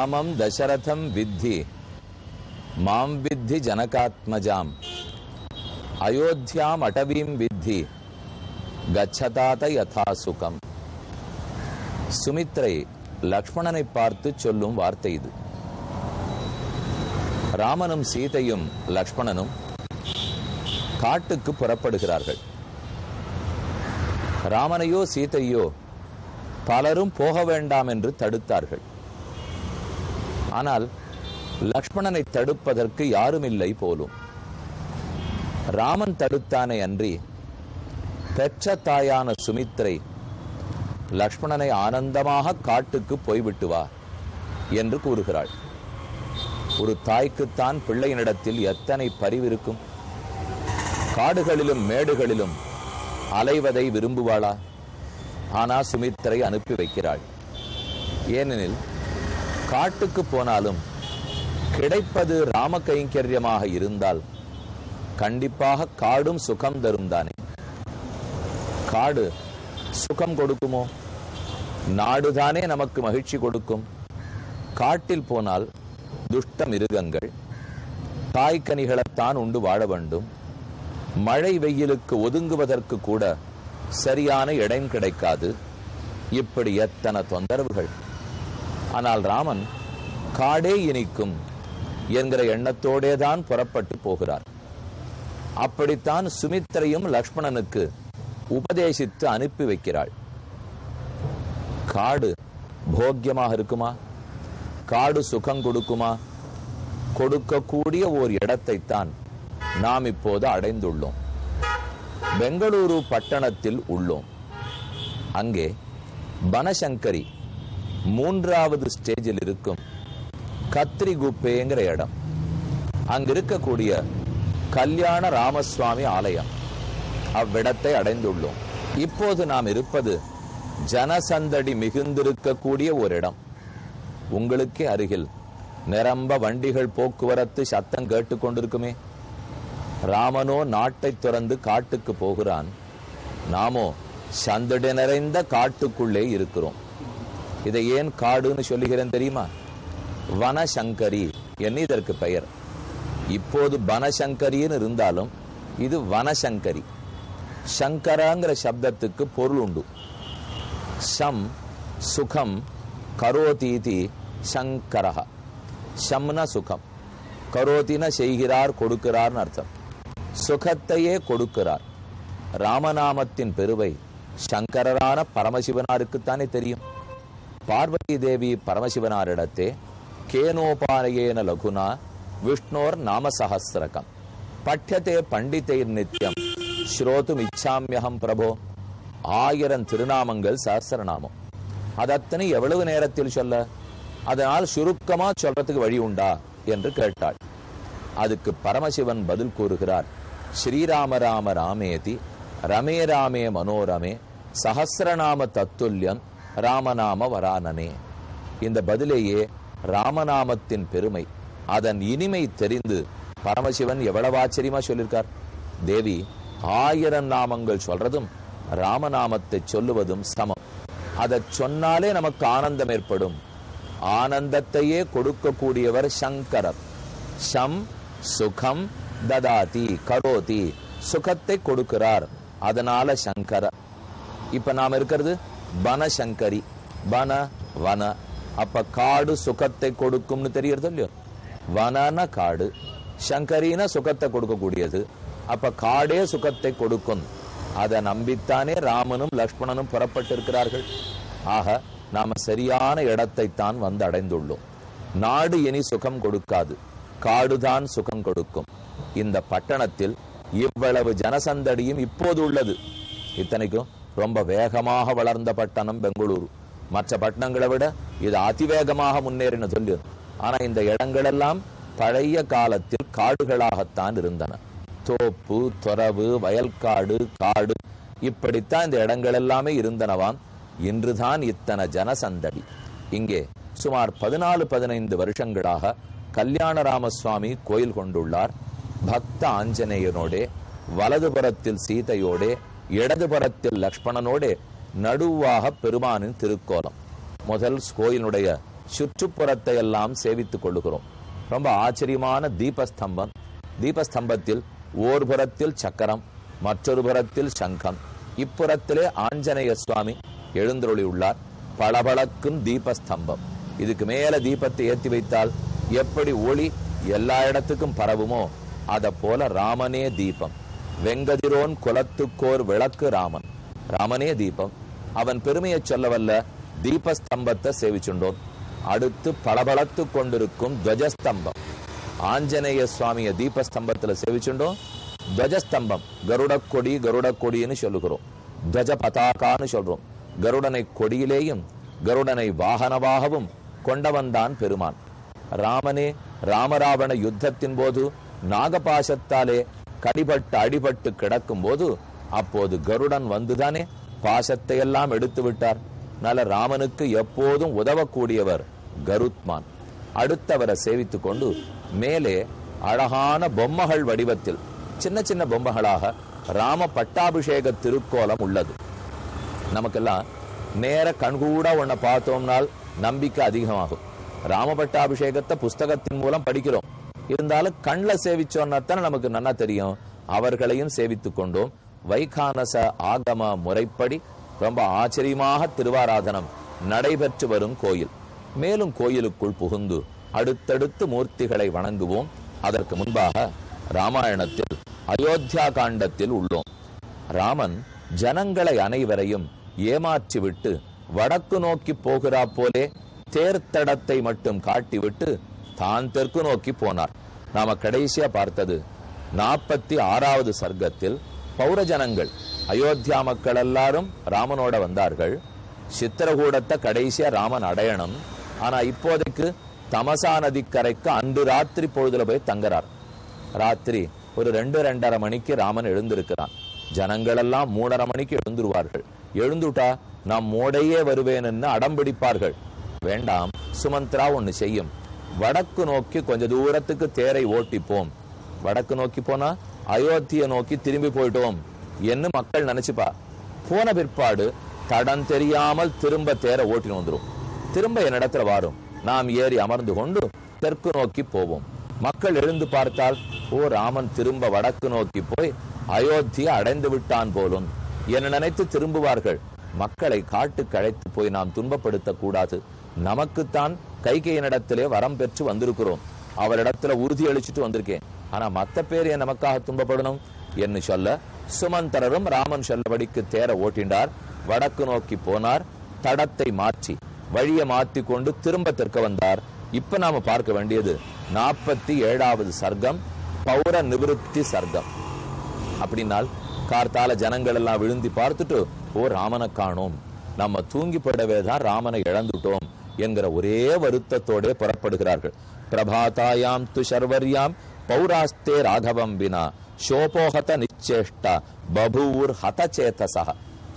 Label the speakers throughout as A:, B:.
A: ராமம் தசரதம் வித்தி மாம் வித்தி ஜனகாத்மஜாம் அயோத்தியாம் அடவீம் வித்தி கச்சதாத யதா சுகம். சுமித்ரை லக்ஷ்மணனை பார்த்து சொல்லும் வார்த்தை இது. ராமனும் சீதையும் லக்ஷ்மணனும் காட்டுக்கு புறப்படுகிறார்கள். ராமனையோ சீதையோ பலரும் போக வேண்டாம் என்று தடுத்தார்கள். ஆனால் லக்ஷ்மணனை தடுப்பதற்கு யாரும் இல்லை போலும். ராமன் தடுத்தானே அன்றி பெற்ற தாயான சுமித்ரை லக்ஷ்மணனை ஆனந்தமாக காட்டுக்கு போய்விட்டு வா என்று கூறுகிறாள். ஒரு தாய்க்குத்தான் பிள்ளையினிடத்தில் எத்தனை பரிவிருக்கும். காடுகளிலும் மேடுகளிலும் அலைவதை விரும்புவாளா? ஆனால் சுமித்ரை அனுப்பி வைக்கிறாள். ஏனெனில் காட்டுக்கு போனாலும் கிடைப்பது ராம கைங்கரியமாக இருந்தால் கண்டிப்பாக காடும் சுகம் தரும் தானே. காடு சுகம் கொடுக்குமோ? நாடுதானே நமக்கு மகிழ்ச்சி கொடுக்கும். காட்டில் போனால் துஷ்ட மிருகங்கள் காய்கனிகளைத்தான் உண்டு வாழ வேண்டும். மழை வெயிலுக்கு ஒதுங்குவதற்கு கூட சரியான இடம் கிடைக்காது. இப்படி எத்தனை தொந்தரவுகள். ஆனால் ராமன் காடே இனிக்கும் என்கிற எண்ணத்தோடேதான் புறப்பட்டு போகிறார். அப்படித்தான் சுமித்ரையும் லக்ஷ்மணனுக்கு உபதேசித்து அனுப்பி வைக்கிறாள். காடு போக்கியமாக இருக்குமா? காடு சுகம் கொடுக்குமா? கொடுக்கக்கூடிய ஓர் இடத்தைத்தான் நாம் இப்போது அடைந்துள்ளோம். பெங்களூரு பட்டணத்தில் உள்ளோம். அங்கே பனசங்கரி 3வது ஸ்டேஜில் இருக்கும் கத்ரி குப்பேங்கிற இடம். அங்கு இருக்கக்கூடிய கல்யாண ராமசுவாமி ஆலயம், அவ்விடத்தை அடைந்துள்ளோம். இப்போது நாம் இருப்பது ஜனசந்தடி மிகுந்திருக்கக்கூடிய ஒரு இடம். உங்களுக்கே அருகில் நிரம்ப வண்டிகள் போக்குவரத்து சத்தம் கேட்டுக்கொண்டிருக்குமே. ராமனோ நாட்டை துறந்து காட்டுக்கு போகிறான். நாமோ சந்தடி நிறைந்த காட்டுக்குள்ளே இருக்கிறோம். இதை ஏன் காடுன்னு சொல்லுகிறேன் தெரியுமா? வனசங்கரி என்ன இதற்கு பெயர். இப்போது பனசங்கரின்னு இருந்தாலும் இது வனசங்கரி. சங்கராங்கிற சப்தத்துக்கு பொருள் உண்டு. சம் சுகம் கரோதீதி சங்கரஹ. சம்ன சுகம், கரோதின செய்கிறார், கொடுக்கிறார்னு அர்த்தம். சுகத்தையே கொடுக்கிறார். ராமநாமத்தின் பெருவை சங்கரரான பரமசிவனாருக்குத்தானே தெரியும். பார்வதி தேவி பரமசிவனாரிடத்தே கேனோபானயேன லகுனா விஷ்ணோர் நாம சஹஸ்ரகம் பட்யத்தே பண்டிதைர் நித்யம் ஸ்ரோதும் இச்சாமியகம் பிரபோ. 1000 திருநாமங்கள் சஹஸ்ரநாமம். அதத்தனை எவ்வளவு நேரத்தில் சொல்ல? அதனால் சுருக்கமா சொல்றதுக்கு வழி உண்டா என்று கேட்டாள். அதுக்கு பரமசிவன் பதில் கூறுகிறார். ஸ்ரீராம ராம ராமேதி ரமே ராமே மனோரமே சஹஸ்ரநாம தத்துல்யம் ராமநாம வரானனே. இந்த பதிலேயே ராமநாமத்தின் பெருமை, அதன் இனிமை தெரிந்து பரமசிவன் எவ்வளவு ஆச்சரியமா சொல்லியிருக்கார். தேவி 1000 நாமங்கள் சொல்றதும் ராமநாமத்தை சொல்லுவதும் சமம். அதை சொன்னாலே நமக்கு ஆனந்தம் ஏற்படும். ஆனந்தத்தையே கொடுக்கக்கூடியவர் சங்கரர். சம் சுகம் ததாதி கரோதி, சுகத்தை கொடுக்கிறார். அதனால சங்கர. இப்ப நாம் இருக்கிறது பனசங்கரி. பன வன. அப்ப காடு சுகத்தை கொடுக்கும்னு தெரியறது இல்லையோ. வனன காடு, சங்கரின சுகத்தை கொடுக்கக்கூடியது. அப்ப காடே சுகத்தை கொடுக்கும். அதை நம்பித்தானே ராமனும் லக்ஷ்மணனும் புறப்பட்டிருக்கிறார்கள். ஆக நாம சரியான இடத்தை தான் வந்து அடைந்துள்ளோம். நாடு இனி சுகம் கொடுக்காது, காடுதான் சுகம் கொடுக்கும். இந்த பட்டணத்தில் இவ்வளவு ஜனசந்தடியும் இப்போது உள்ளது. இத்தனைக்கும் ரொம்ப வேகமாக வளர்ந்த பட்டணம் பெங்களூரு. மற்ற பட்டணங்களை விட இது அதிவேகமாக முன்னேறின சொல்லு. ஆனா இந்த இடங்களெல்லாம் பழைய காலத்தில் காடுகளாகத்தான் இருந்தன. தோப்பு, தொரவு, வயல்காடு, காடு, இப்படித்தான் இந்த இடங்கள் எல்லாமே இருந்தனவாம். இன்றுதான் இத்தனை ஜனசந்தடி. இங்கே சுமார் 14-15 வருஷங்களாக கல்யாண ராமசுவாமி கோயில் கொண்டுள்ளார். பக்த ஆஞ்சநேயனோடே, வலதுபுறத்தில் சீதையோடே, இடதுபுறத்தில் லக்ஷ்மணனோடே, நடுவாக பெருமானின் திருக்கோலம். முதல் கோயிலுடைய சுற்றுப்புறத்தை எல்லாம் சேவித்துக் கொள்ளுகிறோம். ரொம்ப ஆச்சரியமான தீபஸ்தம்பம். தீபஸ்தம்பத்தில் ஓர் புறத்தில் சக்கரம், மற்றொரு புறத்தில் சங்கம், இப்புறத்திலே ஆஞ்சநேய சுவாமி எழுந்தருளி உள்ளார். பளபளக்கும் தீபஸ்தம்பம். இதுக்கு மேல தீபத்தை ஏற்றி வைத்தால் எப்படி ஒளி எல்லா இடத்துக்கும் பரவுமோ அத போல ராமனே தீபம். வெங்கதிரோன் குலத்துக்கோர் விளக்கு ராமன். ராமனே தீபம். அவன் பெருமையை சொல்லவல்ல தீபஸ்தம்பத்தை சேவிச்சுண்டோம். அடுத்து பளபளத்து கொண்டிருக்கும் துவஜஸ்தம்பம். ஆஞ்சநேய சுவாமிய தீபஸ்தம்பத்துல சேவிச்சுண்டோம். துவஜஸ்தம்பம் கருடக்கொடி கருடக்கொடின்னு சொல்லுகிறோம். துவஜ பதாகான்னு சொல்றோம். கருடனை கொடியிலேயும் கருடனை வாகனவாகவும் கொண்டவன்தான் பெருமான். ராமனே ராமராவண யுத்தத்தின் போது நாகபாசத்தாலே கடிபட்டு அடிபட்டு கிடக்கும் போது அப்போது கருடன் வந்துதானே பாசத்தை எல்லாம் எடுத்து விட்டார். நல்ல ராமனுக்கு எப்போதும் உதவக்கூடியவர் கருத்மான். அடுத்தவரை சேவித்துக் கொண்டு மேலே அழகான பொம்மைகள் வடிவத்தில் சின்ன சின்ன பொம்மைகளாக ராம பட்டாபிஷேக திருக்கோலம் உள்ளது. நமக்கெல்லாம் நேர கண்கூட ஒன்ன பார்த்தோம்னால் நம்பிக்கை அதிகமாகும். ராம பட்டாபிஷேகத்தை புஸ்தகத்தின் மூலம் படிக்கிறோம். இருந்தாலும் கண்ணில் சேவிச்சோன்னாத்தானே நமக்கு நன்னா தெரியும். அவர்களையும் சேவித்துக் கொண்டோம். வைகானச ஆகம முறைப்படி ரொம்ப ஆச்சரியமாக திருவாராதனம் நடைபெற்று வரும் கோயில். மேலும் கோயிலுக்குள் புகுந்து அடுத்தடுத்து மூர்த்திகளை வணங்குவோம். அதற்கு முன்பாக ராமாயணத்தில் அயோத்தியா காண்டத்தில் உள்ளோம். ராமன் ஜனங்களை அனைவரையும் ஏமாற்றிவிட்டு வடக்கு நோக்கி போகிறா போலே தேர்த்தடத்தை மட்டும் காட்டிவிட்டு தான் தெற்கு நோக்கி போனார். நாம கடைசியா பார்த்தது 46வது சர்க்கத்தில் பௌரஜனங்கள் அயோத்தியா மக்கள் எல்லாரும் ராமனோட வந்தார்கள். சித்திரகூடத்தை கடைசியா ராமன் அடையணும். ஆனா இப்போதைக்கு தமசா நதிக்கரைக்கு அன்று ராத்திரி பொழுதுல போய் தங்குறார். ராத்திரி ஒரு 2-2:30 மணிக்கு ராமன் எழுந்திருக்கிறான். ஜனங்கள் எல்லாம் 3:30 மணிக்கு எழுந்துருவார்கள். எழுந்துட்டா நான் மோடையே வருவேன்னு அடம்பிடிப்பார்கள். வேண்டாம், சுமந்திரா ஒண்ணு செய்யும். வடக்கு நோக்கி கொஞ்ச தூரத்துக்கு தேரை ஓட்டிப்போம். வடக்கு நோக்கி போனா அயோத்தியை நோக்கி திரும்பி போயிட்டோம் என்று மக்கள் நினைச்சுப்பா. போன பிற்பாடு தடம் தெரியாமல் திரும்ப தேரை ஓட்டின்னு வந்துடும். திரும்ப என்னிடத்துல வரும். நாம் ஏறி அமர்ந்து கொண்டு தெற்கு நோக்கி போவோம். மக்கள் எழுந்து பார்த்தால் ஓ ராமன் திரும்ப வடக்கு நோக்கி போய் அயோத்தியை அடைந்து விட்டான் போலும் என நினைத்து திரும்புவார்கள். மக்களை காட்டுக்கு அழைத்து போய் நாம் துன்பப்படுத்த கூடாது. நமக்குத்தான் கைகேயினிடத்திலே வரம் பெற்று வந்திருக்கிறோம். அவரிடத்துல உறுதி அளிச்சுட்டு வந்திருக்கேன். ஆனா மத்த பேர் ஏன் நமக்காக துன்பப்படணும் என்று சொல்ல சுமந்தரரும் ராமன் சொல்லபடிக்கு தேர ஓட்டினார். வடக்கு நோக்கி போனார். தடத்தை மாற்றி வழியை மாற்றி கொண்டு திரும்ப தெற்க வந்தார். இப்ப நாம பார்க்க வேண்டியது 47வது சர்க்கம், பௌர நிவிருத்தி சர்க்கம். அப்படின்னால் கார்த்தால ஜனங்கள் எல்லாம் விழுந்தி பார்த்துட்டு ஓ ராமனை காணோம், நம்ம தூங்கி போடவே தான் ராமனை இழந்துட்டோம் என்கிற ஒரே வருத்தத்தோட புறப்படுகிறார்கள். பிரபாதாயாம் து சர்வர்யாம் பௌராஸ்தே ராகவம் வினா ஷோபோஹத நிச்சேஷ்டா பபூர் ஹதச்சேதசா.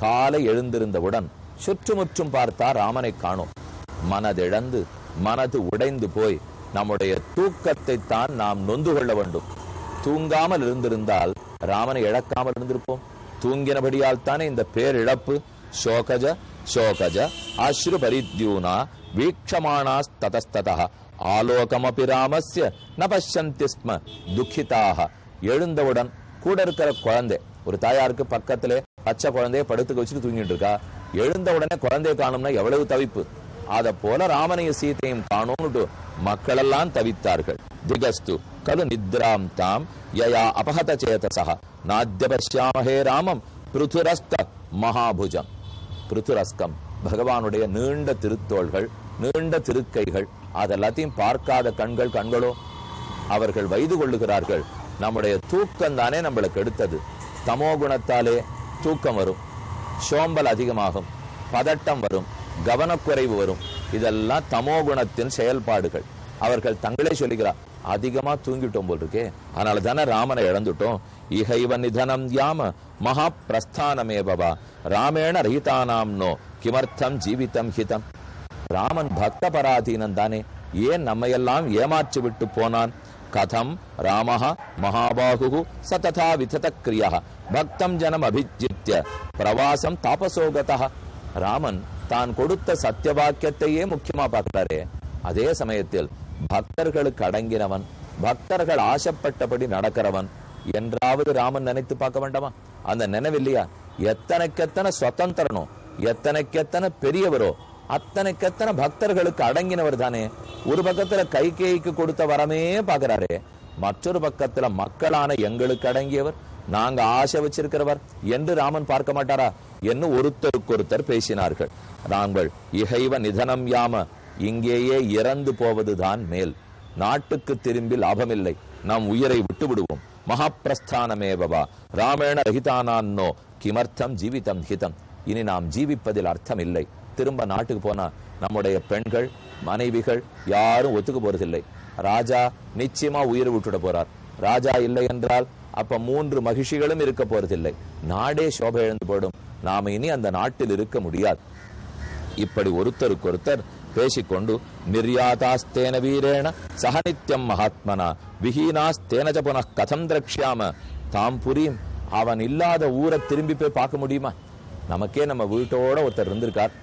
A: காலை எழுந்திருந்தவுடன் சுற்றுமுற்றும் பார்த்தா ராமனை காணோம். மனதிழந்து மனது உடைந்து போய் நம்முடைய தூக்கத்தை தான் நாம் நொந்து கொள்ள வேண்டும். தூங்காமல் இருந்திருந்தால் ராமனை இழக்காமல் இருந்திருப்போம். தூங்கினபடியால் தானே இந்த பேரிழப்பு. சோகஜ சோகஜ அஸ்ரு பரித்யூனா வீக்ஷமானாஸ் ததஸ்ததா ஆலோகமபி ராமஸ்ய ந பஷ்யந்தி ஸ்ம துக்கிதாக. எழுந்தவுடன் கூட இருக்கிற குழந்தை, ஒரு தாயாருக்கு பக்கத்திலே பச்சை குழந்தைய படுத்துக்க வச்சுட்டு தூங்கிட்டு இருக்கா. எழுந்த உடனே குழந்தைய காணும்னா எவ்வளவு தவிப்பு. அத போல ராமனையும் சீத்தையும் காணோம்னுட்டு மக்கள் எல்லாம் தவித்தார்கள். திகஸ்து கது நித்ராம் தாம் யயா அபஹத சேதசா நாத்ய பஷ்யாமஹே ராமம் பிருதுரஸ்த மகாபுஜம். பிருதுரஸ்கம் பகவானுடைய நீண்ட திருத்தோள்கள், நீண்ட திருக்கைகள். அதெல்லாத்தையும் பார்க்காத கண்களோ அவர்கள் வைது கொள்ளுகிறார்கள். நம்முடைய தூக்கம் தானே நம்மளுக்கு எடுத்தது. தமோ குணத்தாலே தூக்கம் வரும், சோம்பல் அதிகமாகும், பதட்டம் வரும், கவனக்குறைவு வரும். இதெல்லாம் தமோ குணத்தின் செயல்பாடுகள். அவர்கள் தங்களே சொல்லுகிறார், அதிகமா தூங்கிட்டோம் போல் இருக்கே, அதனால தானே ராமனை இழந்துட்டோம். இகைவ நிதனம் யாம மகா பிரஸ்தானமே பவா ராமேண ரஹிதானாம் நோ கிமர்த்தம் ஜீவிதம் ஹிதம். ராமன் பக்த பராதீனன் தானே, ஏன் நம்மையெல்லாம் ஏமாற்றி விட்டு போனான்? கதம் ராமஹ மகாபாகு சததா விதத கிரியா பக்தம் ஜனம் அபிஜித்ய பிரவாசம் தாபசோகதா. ராமன் தான் கொடுத்த சத்திய வாக்கியத்தையே முக்கியமா பார்க்கிறாரே. அதே சமயத்தில் பக்தர்களுக்கு அடங்கினவன், பக்தர்கள் ஆசைப்பட்டபடி நடக்கிறவன் என்றாவது ராமன் நினைத்து பார்க்க வேண்டாமா? அந்த நினைவில்லையா? எத்தனைக்கெத்தனை சுதந்திரனோ, எத்தனைக்கெத்தனை பெரியவரோ, அத்தனைக்கெத்தனை பக்தர்களுக்கு அடங்கினவர் தானே. ஒரு பக்கத்துல கைகேயிக்கு கொடுத்த வரமே பாக்குறாரே, மற்றொரு பக்கத்துல மக்களான எங்களுக்கு அடங்கியவர், நாங்க ஆசை வச்சிருக்கிறவர் என்று ராமன் பார்க்க மாட்டாரா என்று ஒருத்தருக்கொருத்தர் பேசினார்கள். நாங்கள் இகைவ நிதனம் யாம, இங்கேயே இறந்து போவதுதான் மேல், நாட்டுக்கு திரும்பி லாபமில்லை, நாம் உயிரை விட்டு விடுவோம். மகாபிரஸ்தானமேவா ராமேண ரஹிதானோ கிமர்த்தம் ஜீவிதம் ஹிதம், இனி நாம் ஜீவிப்பதில் அர்த்தம் இல்லை. திரும்ப நாட்டுக்கு போனா நம்முடைய பெண்கள் மனைவிகள் யாரும் ஒத்துக்க போறதில்லை. ராஜா நிச்சயமா உயிரை விட்டுட போறார். ராஜா இல்லை என்றால் அப்ப 3 மகிழ்ச்சிகளும் இருக்க போறதில்லை. நாடே சோபை இழந்து போடும். நாம இனி அந்த நாட்டில் இருக்க முடியாது. இப்படி ஒருத்தருக்கொருத்தர் பேசிக்கொண்டு நிர்யாதாஸ்தேன வீரேண சஹநித்யம் மகாத்மனா விஹீனாஸ்தேன ச புனః கதம் திரக்ஷ்யாம தாம் புரியும். அவன் இல்லாத ஊரை திரும்பி போய் பார்க்க முடியுமா? நமக்கே நம்ம வீட்டோட ஒருத்தர் இருந்திருக்கார்,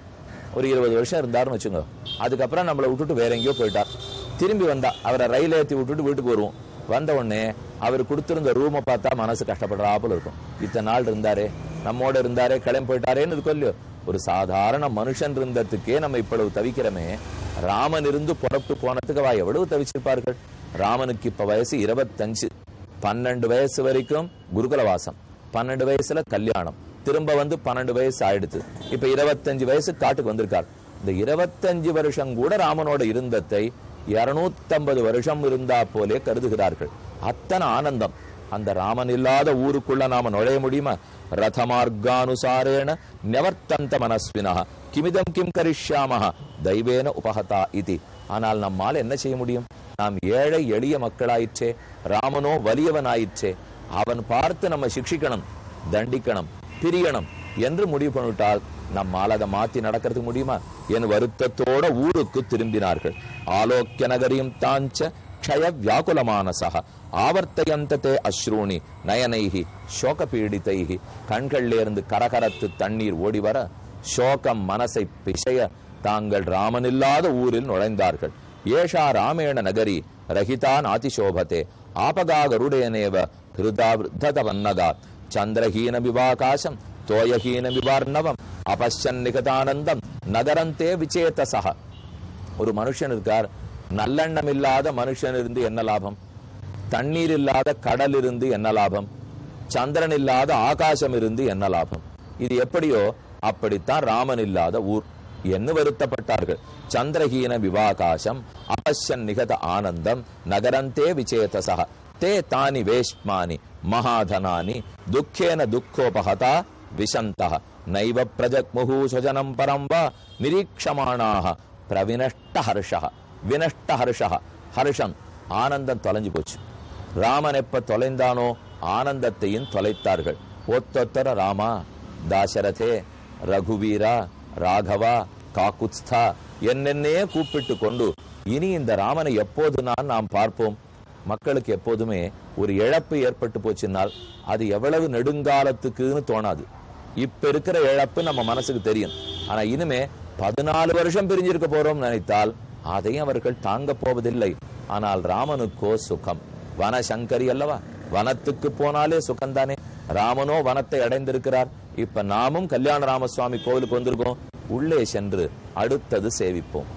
A: ஒரு 20 வருஷம் இருந்தாருன்னு வச்சுங்க. அதுக்கப்புறம் நம்மளை விட்டுட்டு வேற எங்கேயோ போயிட்டார். திரும்பி வந்தா அவரை ரயில் ஏற்றி விட்டுட்டு வீட்டுக்கு வருவோம். வந்த உடனே அவர் கொடுத்திருந்த ரூமை பார்த்தா மனசு கஷ்டப்படுறாப்புல இருக்கும். இத்தனை நாள் இருந்தாரே, நம்மோட இருந்தாரே, கிளம்பி போயிட்டாரேன்னு இருக்கும் இல்லையோ. ஒரு சாதாரண மனுஷன் இருந்ததுக்கே நம்ம இவ்வளவு தவிக்கிறோமே, ராமன் இருந்து புறப்பட்டு போனதுக்கு எவ்வளவு தவிச்சிருப்பார்கள். ராமனுக்கு இப்ப வயசு 25. 12 வயசு வரைக்கும் குருகுலவாசம், 12 வயசுல கல்யாணம், திரும்ப வந்து 12 வயசு ஆயிடுச்சு. இப்ப 25 வயசு காட்டுக்கு வந்திருக்கார். இந்த 25 வருஷம் கூட ராமனோட இருந்ததை 250 வருஷம் இருந்தா போலே கருதுகிறார்கள். அத்தனை ஆனந்தம். அந்த ராமன் இல்லாத ஊருக்குள்ள நாம நுழைய முடியுமா? ரதமார்கானுசாரேண நிவர்த்தந்த மனஸ்வினா கிமிதம் கிம் கரிஷ்யாமஹ தெய்வேன உபஹதா இதி. ஆனால் நம்மால் என்ன செய்ய முடியும்? நாம் ஏழை எளிய மக்களாயிற்றே, ராமனோ வலியவனாயிற்றே. அவன் பார்த்து நம்ம சிக்ஷிக்கணும், தண்டிக்கணும், பிரியணும் என்று முடிவு பண்ணிவிட்டால் நம்மால் அதை மாத்தி நடக்கிறதுக்கு முடியுமா? என் வருத்தத்தோட ஊருக்கு திரும்பினார்கள். ஆலோக்கிய நகரியும் தாஞ்ச க்ஷய வியாகுலமானசக ஆவர்த்தயந்ததே அஸ்ரூணி நயனைஹி சோக பீடிதைஹி. கண்களிலிருந்து கரகரத்து தண்ணீர் ஓடிவர சோகம் மனசை பிசைய தாங்கள் ராமனில்லாத ஊரில் நுழைந்தார்கள். ஏஷா ராமேண நகரி ரஹிதா நாதிசோபதே ஆபகாகருடேனேவ ஹிருதாவிருத்தவன்னதா சந்திரஹீன விவாகாசம் தோயஹீன விவார்ணவம் அபஷ்யன் நிகதானந்தம் நகரந்தே விசேதசக. ஒரு மனுஷன் இருக்கார், நல்லெண்ணம் இல்லாத மனுஷன் இருந்து என்ன லாபம்? தண்ணீர் இல்லாத கடல் இருந்து என்ன லாபம்? சந்திரன் இல்லாத ஆகாசம் இருந்து என்ன லாபம்? இது எப்படியோ அப்படித்தான் ராமன் இல்லாத ஊர் என்று வருத்தப்பட்டார்கள். சந்திரஹீன விவாகாசம் அபஷ்யன் நிகத ஆனந்தம் நகரந்தே விசேதசக தே தானி வேஷ்மானி மகாதனானி துக்கேன துக்கோபஹதா விஷந்தஹ நைவ பிரஜக்முஹு சுஜனம் பரம் வா நிரீக்ஷமானாஹ பிரவினஷ்ட ஹர்ஷஹ. வினஷ்ட ஹர்ஷஹ, ஹர்ஷம் ஆனந்தம் தொலைஞ்சு போச்சு. ராமன் எப்ப தொலைந்தானோ ஆனந்தத்தையும் தொலைத்தார்கள். ஒத்தொத்தர ராமா, தாசரதே, ரகுவீரா, ராகவா, காக்குத்ஸ்தா என்னென்னே கூப்பிட்டு கொண்டு இனி இந்த ராமனை எப்போது நாம் பார்ப்போம். மக்களுக்கு எப்போதுமே ஒரு இழப்பு ஏற்பட்டு போச்சுன்னால் அது எவ்வளவு நெடுங்காலத்துக்குன்னு தோணாது. இப்ப இருக்கிற இழப்பு நம்ம மனசுக்கு தெரியும். ஆனா இனிமே 14 வருஷம் பிரிஞ்சிருக்க போறோம் நினைத்தால் அதையும் அவர்கள் தாங்க போவதில்லை. ஆனால் ராமனுக்கோ சுகம். வனசங்கரி அல்லவா, வனத்துக்கு போனாலே சுகம்தானே. ராமனோ வனத்தை அடைந்திருக்கிறார். இப்ப நாமும் கல்யாண ராமசுவாமி கோவிலுக்கு வந்திருக்கோம். உள்ளே சென்று அடுத்தது சேவிப்போம்.